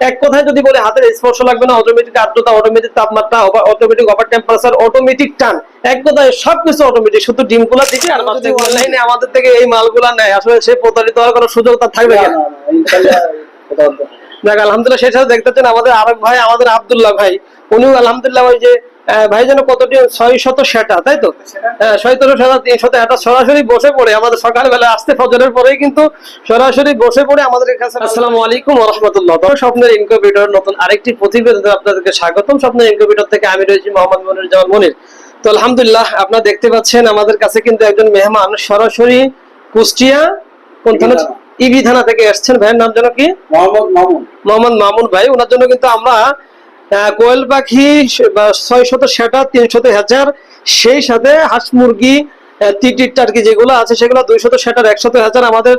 এক কথায় যদি বলে হাতের স্পর্শ লাগবে না, অটোমেটিক আর্দ্রতা, অটোমেটিক তাপমাত্রা, অটোমেটিক ওভার টেম্পারেচার, অটোমেটিক টান, এক কথায় সবকিছু অটোমেটিক। শুধু ডিমগুলা দিবে আর বাচ্চা অনলাইনে আমাদের থেকে এই মালগুলা নেয়, আসলে সে প্রতারিত হওয়ার কোনো সুযোগ তার থাকবে কেন? দেখ আলহামদুলিল্লাহ, সেই সাথে দেখতেছেন আমাদের আরেক ভাই, আমাদের আব্দুল্লাহ ভাই, উনিও আলহামদুলিল্লাহ ওই যে ভাই যেন কতটি 600 সেটা, তাই তো? 600 সরাসরি বসে পড়ে আমাদের সকালবেলা আসতে ফজরের পরেই কিন্তু সরাসরি বসে পড়ে আমাদের কাছে। আসসালামু আলাইকুম ওয়া রাহমাতুল্লাহ। স্বপ্নের ইনকিউবেটর নতুন আরেকটি প্রতিবেদনে আপনাদেরকে স্বাগতম। স্বপ্নের ইনকিউবেটর থেকে আমি রয়েছি মোহাম্মদ মনির জামান মনির। তো আলহামদুলিল্লাহ, আপনারা দেখতে পাচ্ছেন আমাদের কাছে কিন্তু একজন মেহমান সরাসরি কুষ্টিয়া কোন থানা, ইবি থানা থেকে আসছেন। ভাইয়ের নাম যেন কি? মোহাম্মদ মামুন ভাই। ওনার জন্য কিন্তু আমরা কোয়েল পাখি 600 সেটা, 300 হাজার, সেই সাথে হাঁস মুরগি, তিটির টার্কি যেগুলো আছে সেগুলো 200 সেটার, 100 হাজার আমাদের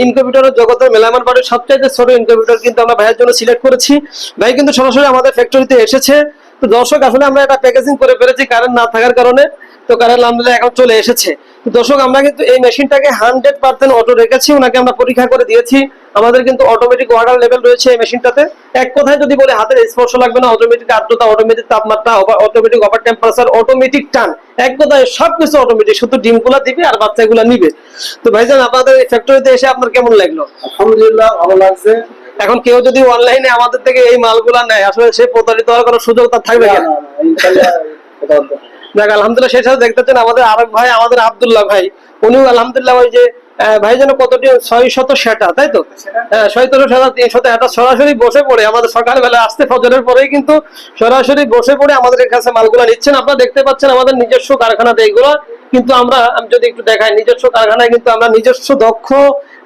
ইনকিউবেটরের জগতের মেলামান বাড়ির সবচেয়ে ছোট ইনকিউবেটর কিন্তু আমরা ভাইয়ের জন্য সিলেক্ট করেছি। ভাই কিন্তু সরাসরি আমাদের ফ্যাক্টরিতে এসেছে। তো দর্শক, আসলে আমরা এটা প্যাকেজিং করে ফেলেছি কারেন্ট না থাকার কারণে, তো কারেন্ট আলহামদুলিল্লাহ এখন চলে এসেছে। তো দর্শক, আমরা কিন্তু এই মেশিনটাকে 100% অটো রেখেছি, ওনাকে আমরা পরীক্ষা করে দিয়েছি। আমাদের কিন্তু অটোমেটিক ওয়াটার লেভেল রয়েছে এই মেশিনটাতে। এক কথায় যদি বলে হাতের স্পর্শ লাগবে না, অটোমেটিক আর্দ্রতা, অটোমেটিক তাপমাত্রা, অটোমেটিক ওভার টেম্পারেচার, অটোমেটিক টান, এক কথায় সবকিছু অটোমেটিক। শুধু ডিমগুলা দিবে আর বাচ্চাগুলা নিবে। তো ভাইজান, আপনাদের এই ফ্যাক্টরিতে এসে আপনার কেমন লাগলো? আলহামদুলিল্লাহ, ভালো লাগছে। এখন কেউ যদি অনলাইনে আমাদের থেকে এই মালগুলা নেয়, আসলে সে প্রতারিত হওয়ার কোনো সুযোগ তার থাকবে কেন? দেখ আলহামদুলিল্লাহ, সেই সাথে দেখতেছেন আমাদের আরেক ভাই, আমাদের আব্দুল্লাহ ভাই, উনিও আলহামদুলিল্লাহ ওই যে ভাই যেন কতটি 600 সেটা, তাই তো? 600 সেটা, 300 হাজার, সরাসরি বসে পড়ে আমাদের সকালবেলা আসতে ফজরের পরেই কিন্তু সরাসরি বসে পড়ে আমাদের কাছে মালগুলা নিচ্ছেন। আপনারা দেখতে পাচ্ছেন আমাদের নিজস্ব কারখানাতে এইগুলো কিন্তু আমরা যদি একটু দেখাই, নিজস্ব কারখানায় কিন্তু আমরা নিজস্ব দক্ষ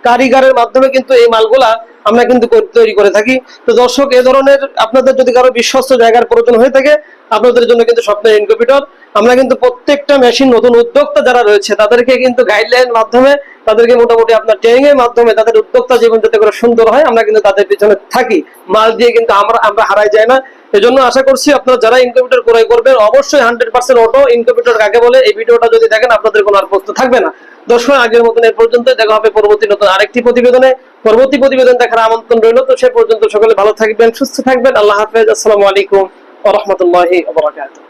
কারিগরের মাধ্যমে কিন্তু এই মালগুলা আমরা কিন্তু তৈরি করে থাকি। তো দর্শক, এ ধরনের আপনাদের যদি কারো বিশ্বস্ত জায়গার প্রয়োজন হয়ে থাকে, আপনাদের জন্য কিন্তু স্বপ্নের ইনকিউবেটর। আমরা কিন্তু প্রত্যেকটা মেশিন, নতুন উদ্যোক্তা যারা রয়েছে তাদেরকে কিন্তু গাইডলাইন মাধ্যমে, তাদেরকে মোটামুটি আপনার ট্রেনিং এর মাধ্যমে তাদের উদ্যোক্তা জীবন যাতে করে সুন্দর হয়, আমরা কিন্তু তাদের পিছনে থাকি। মাল দিয়ে কিন্তু আমরা হারাই যায় না। এজন্য আশা করছি আপনারা যারা ইনকিউবেটর ক্রয় করবেন, অবশ্যই 100% অটো ইনকিউবেটর কাকে বলে এই ভিডিওটা যদি দেখেন, আপনাদের কোনো আর প্রশ্ন থাকবে না। দর্শক, আগের মতন এ পর্যন্ত, দেখা হবে পরবর্তী নতুন আরেকটি প্রতিবেদনে। পরবর্তী প্রতিবেদন দেখার আমন্ত্রণ রইল। তো সে পর্যন্ত সকলে ভালো থাকবেন, সুস্থ থাকবেন। আল্লাহ হাফেজ। আসসালামু আলাইকুম ওয়া রাহমাতুল্লাহি ওয়া বারাকাতুহু।